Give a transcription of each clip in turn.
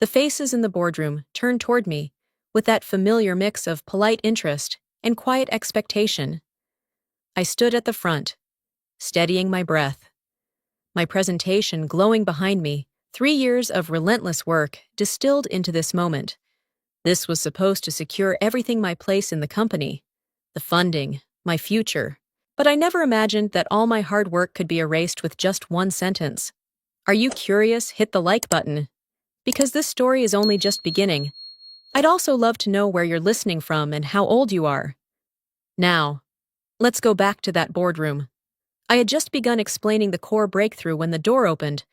The faces in the boardroom turned toward me, with that familiar mix of polite interest and quiet expectation. I stood at the front, steadying my breath. My presentation glowing behind me, 3 years of relentless work distilled into this moment. This was supposed to secure everything: my place in the company, the funding, my future. But I never imagined that all my hard work could be erased with just one sentence. Are you curious? Hit the like button. Because this story is only just beginning. I'd also love to know where you're listening from and how old you are. Now, let's go back to that boardroom. I had just begun explaining the core breakthrough when the door opened.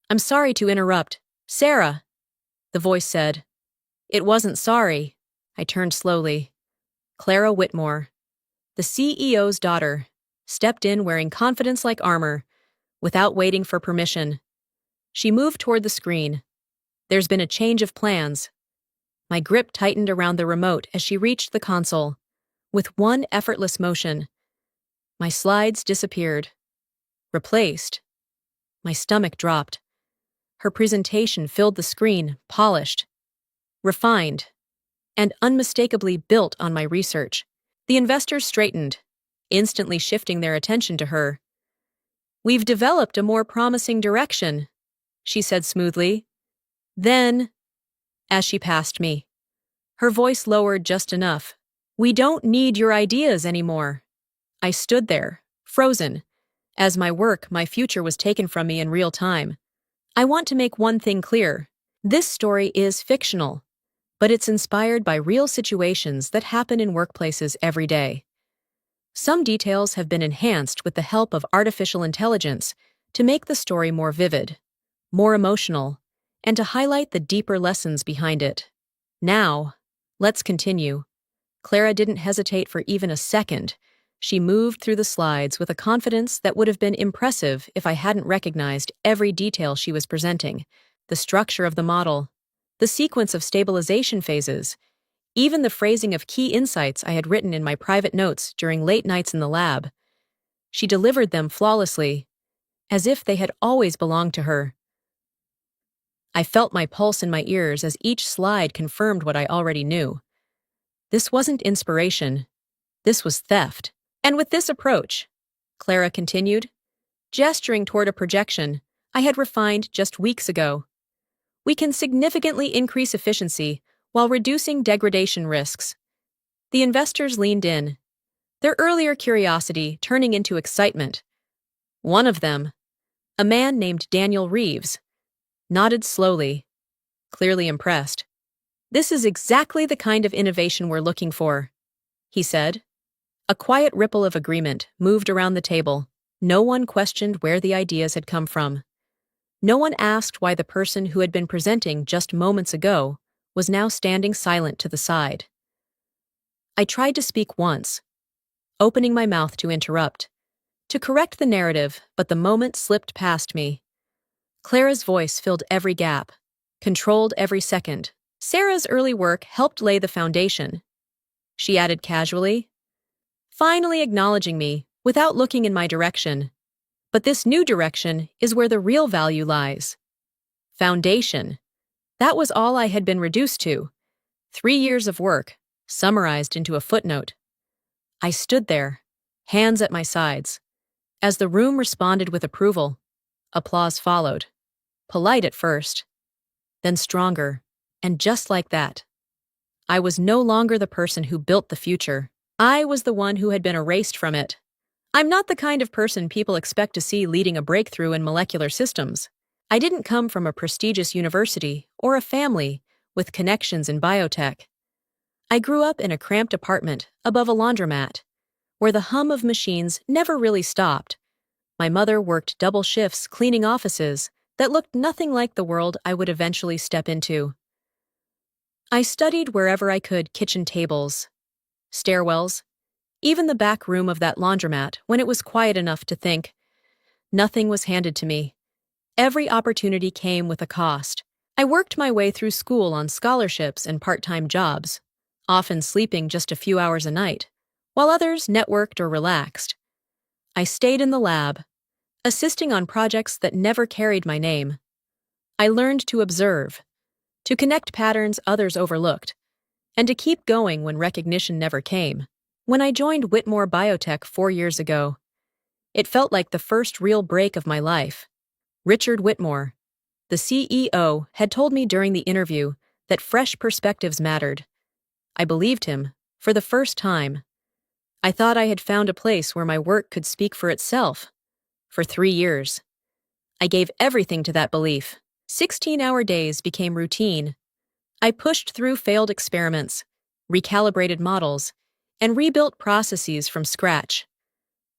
I'm sorry to interrupt. Sarah, the voice said. It wasn't sorry. I turned slowly. Clara Whitmore, the CEO's daughter, stepped in wearing confidence like armor, without waiting for permission. She moved toward the screen. There's been a change of plans. My grip tightened around the remote as she reached the console. With one effortless motion, my slides disappeared. Replaced. My stomach dropped. Her presentation filled the screen, polished, refined, and unmistakably built on my research. The investors straightened, instantly shifting their attention to her. We've developed a more promising direction, she said smoothly. Then, as she passed me, her voice lowered just enough. We don't need your ideas anymore. I stood there, frozen, as my work, my future was taken from me in real time. I want to make one thing clear. This story is fictional, but it's inspired by real situations that happen in workplaces every day. Some details have been enhanced with the help of artificial intelligence to make the story more vivid, more emotional, and to highlight the deeper lessons behind it. Now, let's continue. Clara didn't hesitate for even a second. She moved through the slides with a confidence that would have been impressive if I hadn't recognized every detail she was presenting: the structure of the model, the sequence of stabilization phases, even the phrasing of key insights I had written in my private notes during late nights in the lab. She delivered them flawlessly, as if they had always belonged to her. I felt my pulse in my ears as each slide confirmed what I already knew. This wasn't inspiration. This was theft. And with this approach, Clara continued, gesturing toward a projection I had refined just weeks ago, we can significantly increase efficiency while reducing degradation risks. The investors leaned in, their earlier curiosity turning into excitement. One of them, a man named Daniel Reeves, nodded slowly, clearly impressed. This is exactly the kind of innovation we're looking for, he said. A quiet ripple of agreement moved around the table. No one questioned where the ideas had come from. No one asked why the person who had been presenting just moments ago was now standing silent to the side. I tried to speak once, opening my mouth to interrupt, to correct the narrative, but the moment slipped past me. Clara's voice filled every gap, controlled every second. Sarah's early work helped lay the foundation, she added casually, finally acknowledging me without looking in my direction. But this new direction is where the real value lies. Foundation. That was all I had been reduced to. 3 years of work, summarized into a footnote. I stood there, hands at my sides. As the room responded with approval, applause followed. Polite at first, then stronger, and just like that, I was no longer the person who built the future. I was the one who had been erased from it. I'm not the kind of person people expect to see leading a breakthrough in molecular systems. I didn't come from a prestigious university or a family with connections in biotech. I grew up in a cramped apartment above a laundromat, where the hum of machines never really stopped. My mother worked double shifts cleaning offices that looked nothing like the world I would eventually step into. I studied wherever I could: kitchen tables, stairwells, even the back room of that laundromat when it was quiet enough to think. Nothing was handed to me. Every opportunity came with a cost. I worked my way through school on scholarships and part-time jobs, often sleeping just a few hours a night, while others networked or relaxed. I stayed in the lab, assisting on projects that never carried my name. I learned to observe, to connect patterns others overlooked, and to keep going when recognition never came. When I joined Whitmore Biotech 4 years ago, it felt like the first real break of my life. Richard Whitmore, the CEO, had told me during the interview that fresh perspectives mattered. I believed him, for the first time. I thought I had found a place where my work could speak for itself. For 3 years, I gave everything to that belief. 16-hour days became routine. I pushed through failed experiments, recalibrated models, and rebuilt processes from scratch.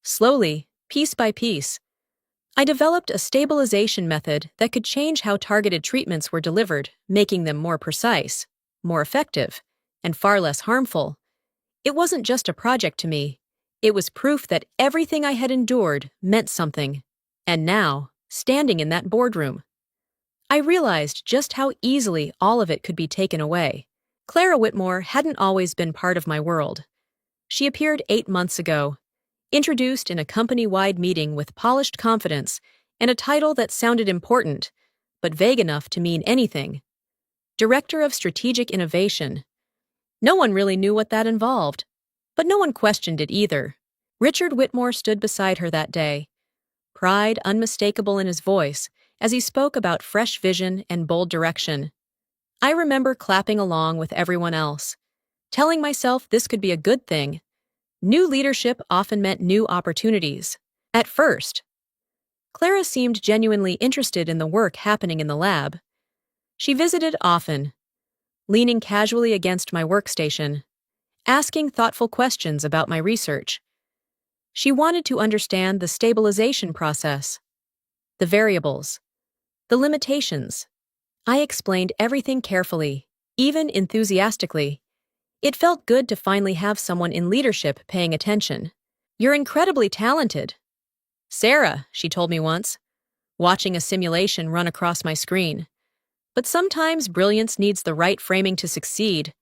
Slowly, piece by piece, I developed a stabilization method that could change how targeted treatments were delivered, making them more precise, more effective, and far less harmful. It wasn't just a project to me. It was proof that everything I had endured meant something. And now, standing in that boardroom, I realized just how easily all of it could be taken away. Clara Whitmore hadn't always been part of my world. She appeared 8 months ago, introduced in a company-wide meeting with polished confidence and a title that sounded important, but vague enough to mean anything. Director of Strategic Innovation. No one really knew what that involved, but no one questioned it either. Richard Whitmore stood beside her that day, pride unmistakable in his voice as he spoke about fresh vision and bold direction. I remember clapping along with everyone else, telling myself this could be a good thing. New leadership often meant new opportunities. At first, Clara seemed genuinely interested in the work happening in the lab. She visited often, leaning casually against my workstation, asking thoughtful questions about my research. She wanted to understand the stabilization process, the variables, the limitations. I explained everything carefully, even enthusiastically. It felt good to finally have someone in leadership paying attention. "You're incredibly talented, Sarah," she told me once, watching a simulation run across my screen. "But sometimes brilliance needs the right framing to succeed."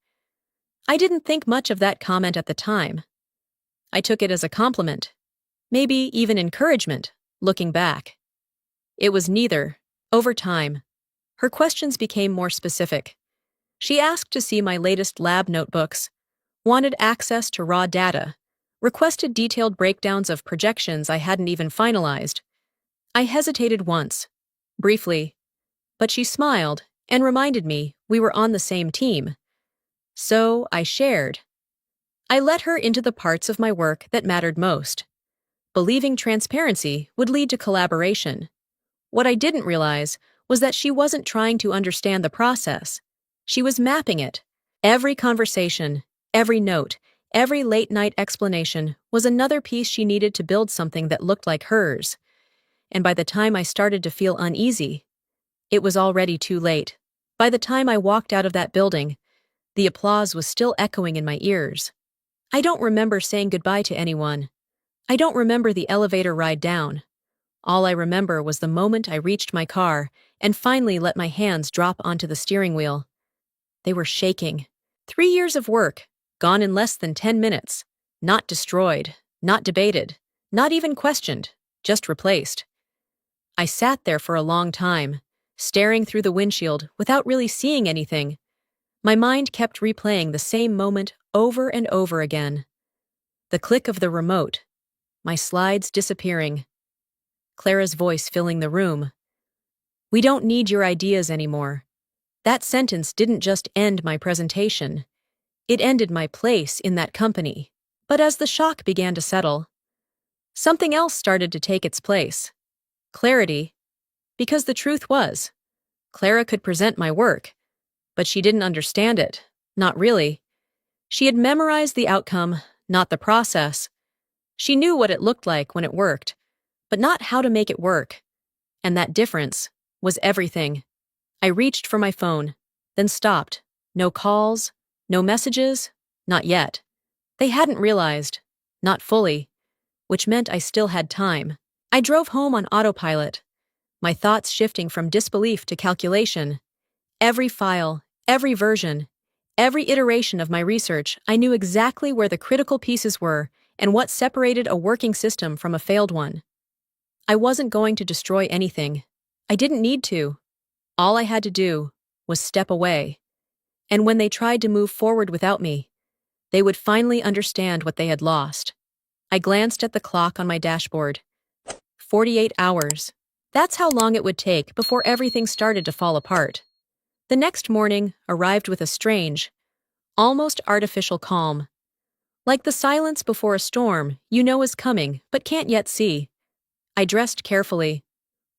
I didn't think much of that comment at the time. I took it as a compliment, maybe even encouragement, looking back. It was neither. Over time, her questions became more specific. She asked to see my latest lab notebooks, wanted access to raw data, requested detailed breakdowns of projections I hadn't even finalized. I hesitated once, briefly, but she smiled and reminded me we were on the same team. So I shared. I let her into the parts of my work that mattered most, believing transparency would lead to collaboration. What I didn't realize was that she wasn't trying to understand the process. She was mapping it. Every conversation, every note, every late-night explanation was another piece she needed to build something that looked like hers. And by the time I started to feel uneasy, it was already too late. By the time I walked out of that building, the applause was still echoing in my ears. I don't remember saying goodbye to anyone. I don't remember the elevator ride down. All I remember was the moment I reached my car and finally let my hands drop onto the steering wheel. They were shaking. 3 years of work, gone in less than 10 minutes. Not destroyed, not debated, not even questioned, just replaced. I sat there for a long time, staring through the windshield without really seeing anything. My mind kept replaying the same moment over and over again. The click of the remote, my slides disappearing, Clara's voice filling the room. "We don't need your ideas anymore." That sentence didn't just end my presentation. It ended my place in that company. But as the shock began to settle, something else started to take its place. Clarity. Because the truth was, Clara could present my work, but she didn't understand it. Not really. She had memorized the outcome, not the process. She knew what it looked like when it worked, but not how to make it work. And that difference was everything. I reached for my phone, then stopped. No calls, no messages, not yet. They hadn't realized, not fully, which meant I still had time. I drove home on autopilot, my thoughts shifting from disbelief to calculation. Every file, every version, every iteration of my research, I knew exactly where the critical pieces were and what separated a working system from a failed one. I wasn't going to destroy anything. I didn't need to. All I had to do was step away. And when they tried to move forward without me, they would finally understand what they had lost. I glanced at the clock on my dashboard. 48 hours. That's how long it would take before everything started to fall apart. The next morning arrived with a strange, almost artificial calm. Like the silence before a storm you know is coming but can't yet see. I dressed carefully,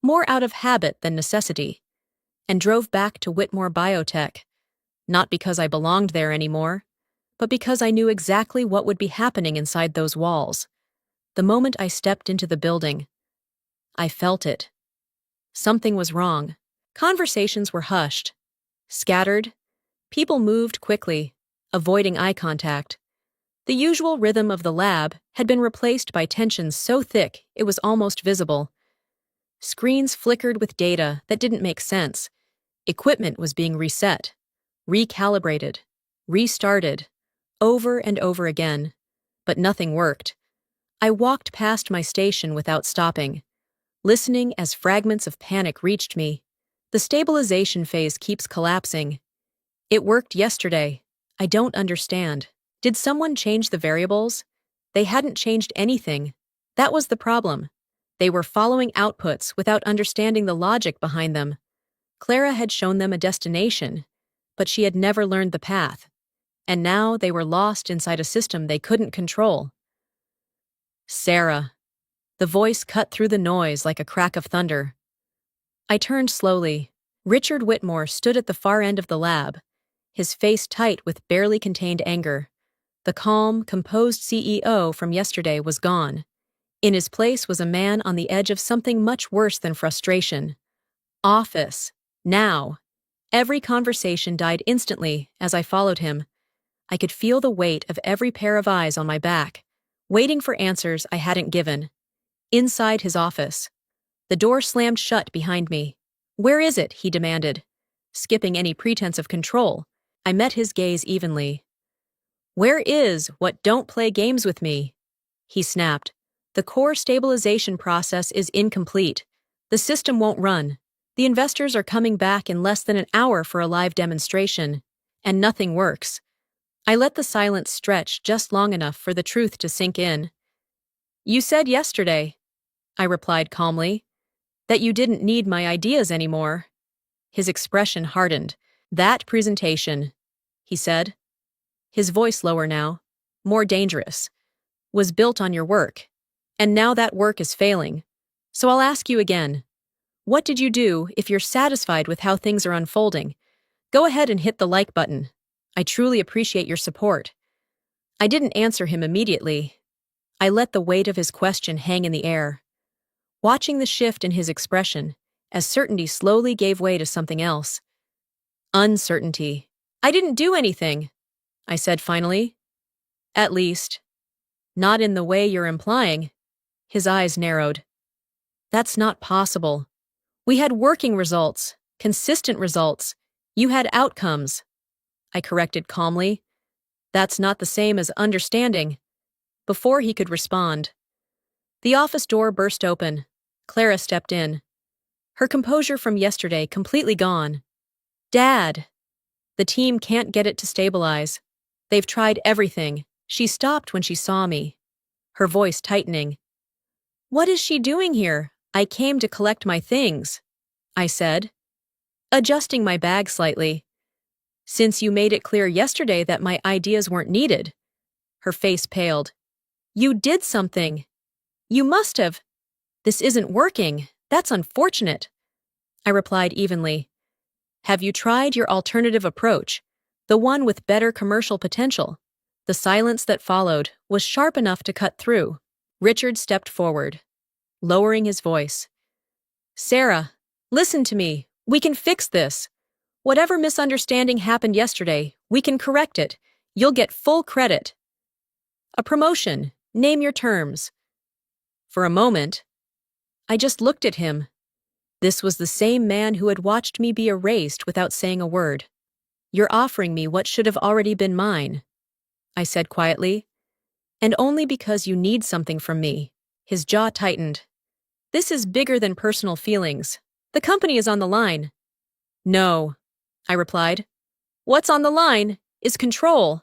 more out of habit than necessity, and drove back to Whitmore Biotech, not because I belonged there anymore, but because I knew exactly what would be happening inside those walls. The moment I stepped into the building, I felt it. Something was wrong. Conversations were hushed, scattered. People moved quickly, avoiding eye contact. The usual rhythm of the lab had been replaced by tension so thick it was almost visible. Screens flickered with data that didn't make sense. Equipment was being reset, recalibrated, restarted, over and over again. But nothing worked. I walked past my station without stopping, listening as fragments of panic reached me. The stabilization phase keeps collapsing. It worked yesterday. I don't understand. Did someone change the variables? They hadn't changed anything. That was the problem. They were following outputs without understanding the logic behind them. Clara had shown them a destination, but she had never learned the path. And now they were lost inside a system they couldn't control. Sarah. The voice cut through the noise like a crack of thunder. I turned slowly. Richard Whitmore stood at the far end of the lab, his face tight with barely contained anger. The calm, composed CEO from yesterday was gone. In his place was a man on the edge of something much worse than frustration. Office. Now. Every conversation died instantly as I followed him. I could feel the weight of every pair of eyes on my back, waiting for answers I hadn't given. Inside his office. The door slammed shut behind me. "Where is it?" he demanded. Skipping any pretense of control, I met his gaze evenly. "Where is what don't play games with me?" He snapped. "The core stabilization process is incomplete. The system won't run. The investors are coming back in less than an hour for a live demonstration, and nothing works." I let the silence stretch just long enough for the truth to sink in. "You said yesterday," I replied calmly, "that you didn't need my ideas anymore." His expression hardened. "That presentation," he said, his voice lower now, more dangerous, "was built on your work, and now that work is failing. So I'll ask you again. What did you do if you're satisfied with how things are unfolding? Go ahead and hit the like button. I truly appreciate your support." I didn't answer him immediately. I let the weight of his question hang in the air, watching the shift in his expression as certainty slowly gave way to something else. Uncertainty. "I didn't do anything," I said finally. "At least, not in the way you're implying." His eyes narrowed. "That's not possible. We had working results, consistent results. You had outcomes." I corrected calmly. "That's not the same as understanding." Before he could respond, the office door burst open. Clara stepped in, her composure from yesterday completely gone. "Dad, the team can't get it to stabilize. They've tried everything." She stopped when she saw me, her voice tightening. "What is she doing here?" "I came to collect my things," I said, adjusting my bag slightly. "Since you made it clear yesterday that my ideas weren't needed." Her face paled. "You did something. You must have." "This isn't working. That's unfortunate," I replied evenly. "Have you tried your alternative approach, the one with better commercial potential?" The silence that followed was sharp enough to cut through. Richard stepped forward, lowering his voice. "Sarah, listen to me. We can fix this. Whatever misunderstanding happened yesterday, we can correct it. You'll get full credit. A promotion. Name your terms." For a moment, I just looked at him. This was the same man who had watched me be erased without saying a word. "You're offering me what should have already been mine," I said quietly. "And only because you need something from me." His jaw tightened. "This is bigger than personal feelings. The company is on the line." "No," I replied. What's on the line is control.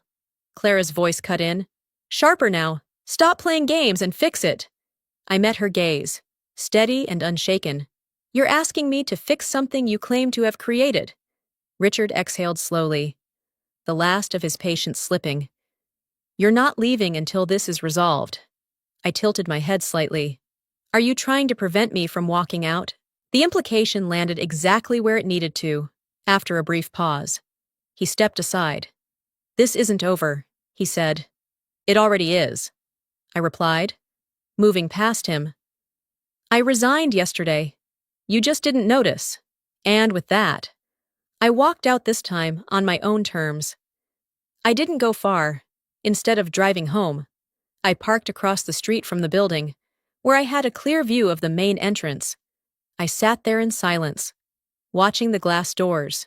Clara's voice cut in. Sharper now. Stop playing games and fix it. I met her gaze, steady and unshaken. You're asking me to fix something you claim to have created. Richard exhaled slowly, the last of his patience slipping. You're not leaving until this is resolved. I tilted my head slightly. Are you trying to prevent me from walking out? The implication landed exactly where it needed to, after a brief pause. He stepped aside. This isn't over, he said. It already is, I replied, moving past him. I resigned yesterday. You just didn't notice. And with that, I walked out this time on my own terms. I didn't go far. Instead of driving home, I parked across the street from the building, where I had a clear view of the main entrance. I sat there in silence, watching the glass doors.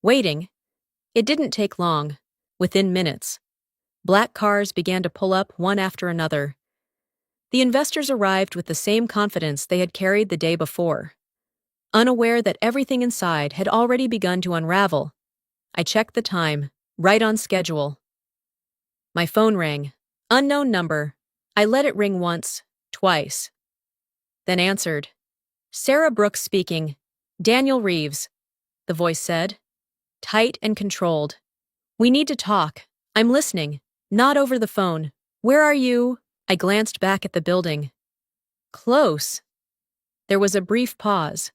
Waiting. It didn't take long. Within minutes, black cars began to pull up one after another. The investors arrived with the same confidence they had carried the day before. Unaware that everything inside had already begun to unravel, I checked the time, right on schedule. My phone rang. Unknown number. I let it ring once, twice. Then answered. Sarah Brooks speaking. Daniel Reeves, the voice said. Tight and controlled. We need to talk. I'm listening. Not over the phone. Where are you? I glanced back at the building. Close. There was a brief pause.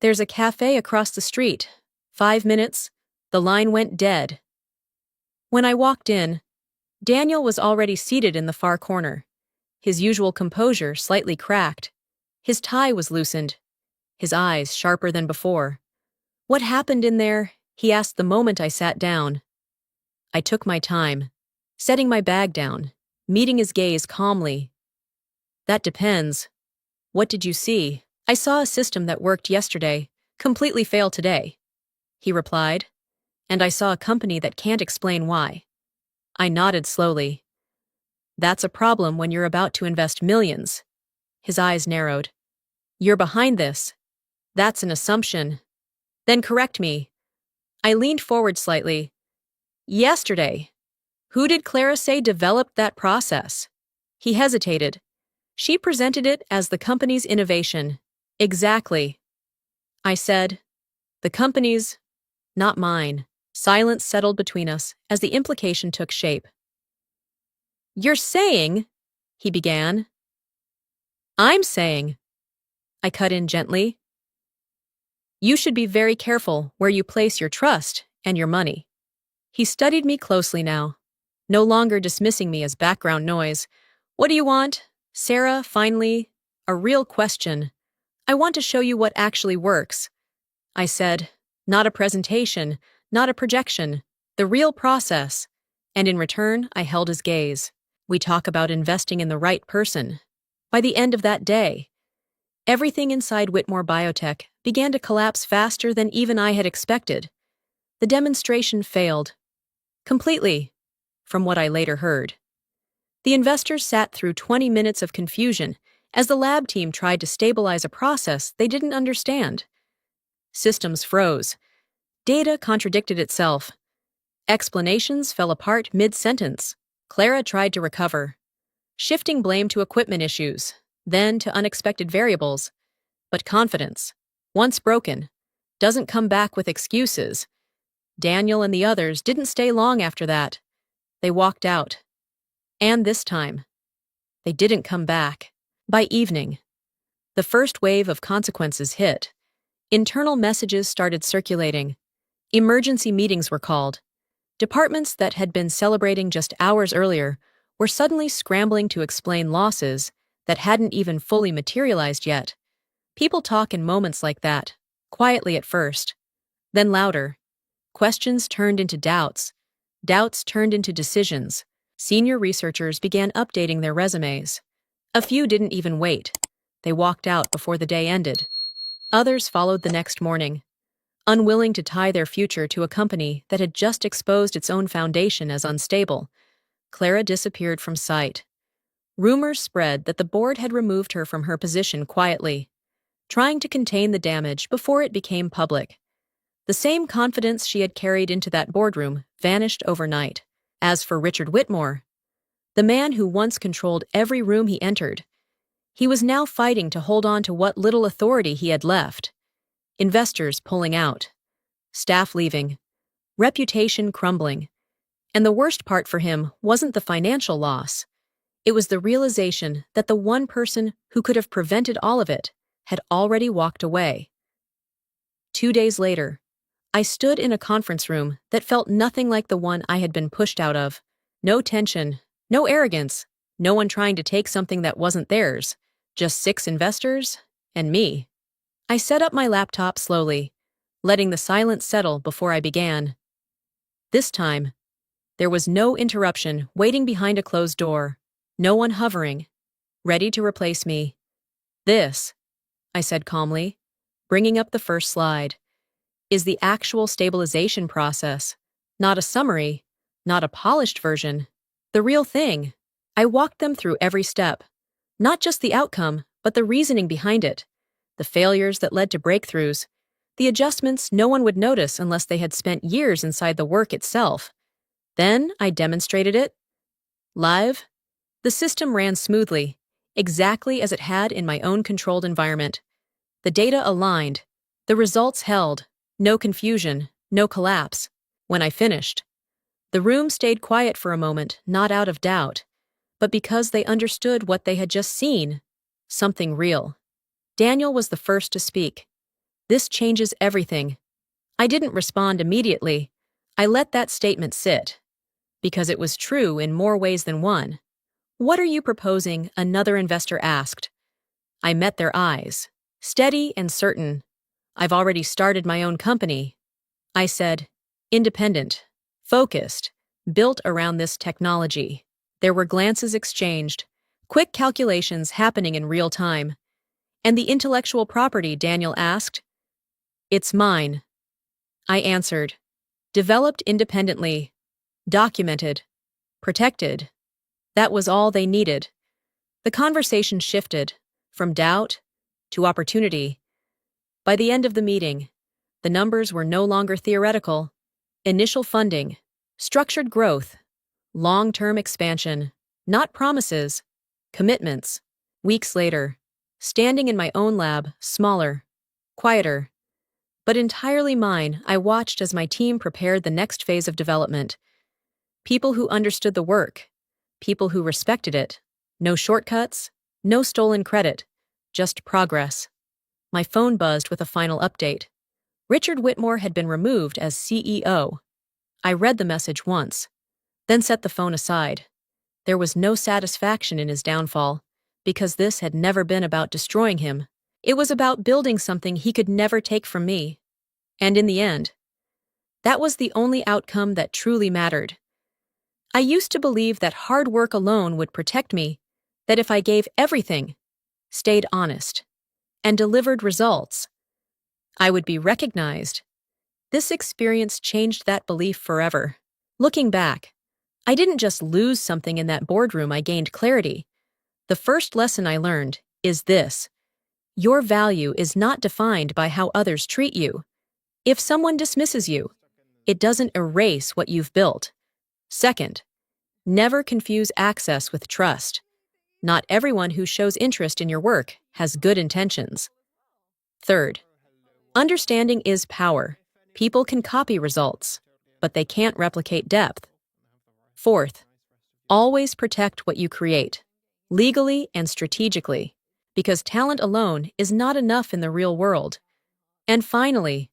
There's a cafe across the street. 5 minutes. The line went dead. When I walked in, Daniel was already seated in the far corner, his usual composure slightly cracked. His tie was loosened, his eyes sharper than before. What happened in there? He asked the moment I sat down. I took my time, setting my bag down, meeting his gaze calmly. That depends. What did you see? I saw a system that worked yesterday, completely fail today, he replied, and I saw a company that can't explain why. I nodded slowly. That's a problem when you're about to invest millions. His eyes narrowed. You're behind this. That's an assumption. Then correct me. I leaned forward slightly. Yesterday. Who did Clara say developed that process? He hesitated. She presented it as the company's innovation. Exactly. I said, the company's, not mine. Silence settled between us as the implication took shape. You're saying, he began. I'm saying, I cut in gently. You should be very careful where you place your trust and your money. He studied me closely now, no longer dismissing me as background noise. What do you want? Sarah, finally, a real question. I want to show you what actually works. I said, not a presentation, not a projection, the real process. And in return, I held his gaze. We talk about investing in the right person. By the end of that day, everything inside Whitmore Biotech began to collapse faster than even I had expected. The demonstration failed. Completely, from what I later heard. The investors sat through 20 minutes of confusion as the lab team tried to stabilize a process they didn't understand. Systems froze. Data contradicted itself. Explanations fell apart mid-sentence. Clara tried to recover, shifting blame to equipment issues, then to unexpected variables. But confidence, once broken, doesn't come back with excuses. Daniel and the others didn't stay long after that. They walked out. And this time, they didn't come back. By evening, the first wave of consequences hit. Internal messages started circulating. Emergency meetings were called. Departments that had been celebrating just hours earlier were suddenly scrambling to explain losses that hadn't even fully materialized yet. People talk in moments like that, quietly at first, then louder. Questions turned into doubts. Doubts turned into decisions. Senior researchers began updating their resumes. A few didn't even wait. They walked out before the day ended. Others followed the next morning, unwilling to tie their future to a company that had just exposed its own foundation as unstable. Clara disappeared from sight. Rumors spread that the board had removed her from her position quietly, trying to contain the damage before it became public. The same confidence she had carried into that boardroom vanished overnight. As for Richard Whitmore, the man who once controlled every room he entered, he was now fighting to hold on to what little authority he had left. Investors pulling out, staff leaving, reputation crumbling. And the worst part for him wasn't the financial loss. It was the realization that the one person who could have prevented all of it had already walked away. 2 days later, I stood in a conference room that felt nothing like the one I had been pushed out of. No tension, no arrogance, no one trying to take something that wasn't theirs, just 6 investors and me. I set up my laptop slowly, letting the silence settle before I began. This time, there was no interruption waiting behind a closed door, no one hovering, ready to replace me. This, I said calmly, bringing up the first slide, is the actual stabilization process, not a summary, not a polished version, the real thing. I walked them through every step, not just the outcome, but the reasoning behind it, the failures that led to breakthroughs, the adjustments no one would notice unless they had spent years inside the work itself. Then I demonstrated it. Live. The system ran smoothly, exactly as it had in my own controlled environment. The data aligned. The results held. No confusion, no collapse. When I finished, the room stayed quiet for a moment, not out of doubt, but because they understood what they had just seen, something real. Daniel was the first to speak. This changes everything. I didn't respond immediately. I let that statement sit. Because it was true in more ways than one. "What are you proposing?" another investor asked. I met their eyes, steady and certain. "I've already started my own company." I said, "Independent, focused, built around this technology." There were glances exchanged, quick calculations happening in real time. "And the intellectual property?" Daniel asked. "It's mine," I answered. "Developed independently, documented, protected." That was all they needed. The conversation shifted from doubt to opportunity. By the end of the meeting, the numbers were no longer theoretical. Initial funding, structured growth, long-term expansion, not promises, commitments. Weeks later, standing in my own lab, smaller, quieter, but entirely mine, I watched as my team prepared the next phase of development. People who understood the work, people who respected it. No shortcuts, no stolen credit, just progress. My phone buzzed with a final update. Richard Whitmore had been removed as CEO. I read the message once, then set the phone aside. There was no satisfaction in his downfall, because this had never been about destroying him. It was about building something he could never take from me. And in the end, that was the only outcome that truly mattered. I used to believe that hard work alone would protect me, that if I gave everything, stayed honest, and delivered results, I would be recognized. This experience changed that belief forever. Looking back, I didn't just lose something in that boardroom, I gained clarity. The first lesson I learned is this: your value is not defined by how others treat you. If someone dismisses you, it doesn't erase what you've built. Second, never confuse access with trust. Not everyone who shows interest in your work has good intentions. Third, understanding is power. People can copy results, but they can't replicate depth. Fourth, always protect what you create, legally and strategically, because talent alone is not enough in the real world. And finally,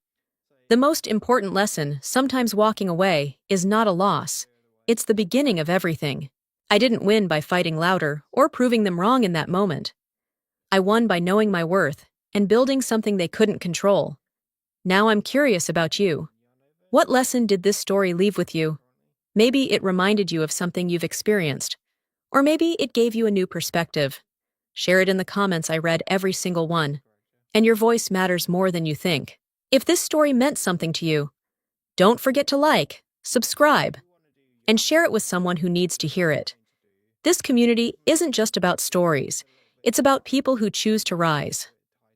the most important lesson, sometimes walking away is not a loss. It's the beginning of everything. I didn't win by fighting louder or proving them wrong in that moment. I won by knowing my worth and building something they couldn't control. Now I'm curious about you. What lesson did this story leave with you? Maybe it reminded you of something you've experienced, or maybe it gave you a new perspective. Share it in the comments. I read every single one, and your voice matters more than you think. If this story meant something to you, don't forget to like, subscribe, and share it with someone who needs to hear it. This community isn't just about stories. It's about people who choose to rise,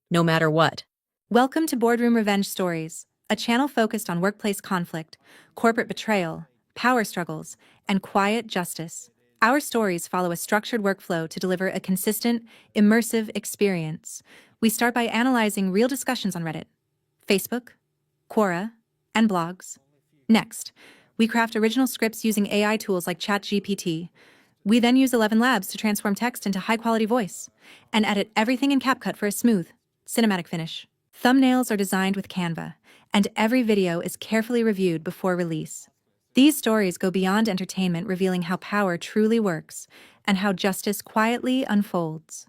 no matter what. Welcome to Boardroom Revenge Stories. a channel focused on workplace conflict, corporate betrayal, power struggles, and quiet justice. Our stories follow a structured workflow to deliver a consistent, immersive experience. We start by analyzing real discussions on Reddit, Facebook, Quora, and blogs. Next, we craft original scripts using AI tools like ChatGPT. We then use 11 Labs to transform text into high-quality voice and edit everything in CapCut for a smooth, cinematic finish. Thumbnails are designed with Canva, and every video is carefully reviewed before release. These stories go beyond entertainment, revealing how power truly works and how justice quietly unfolds.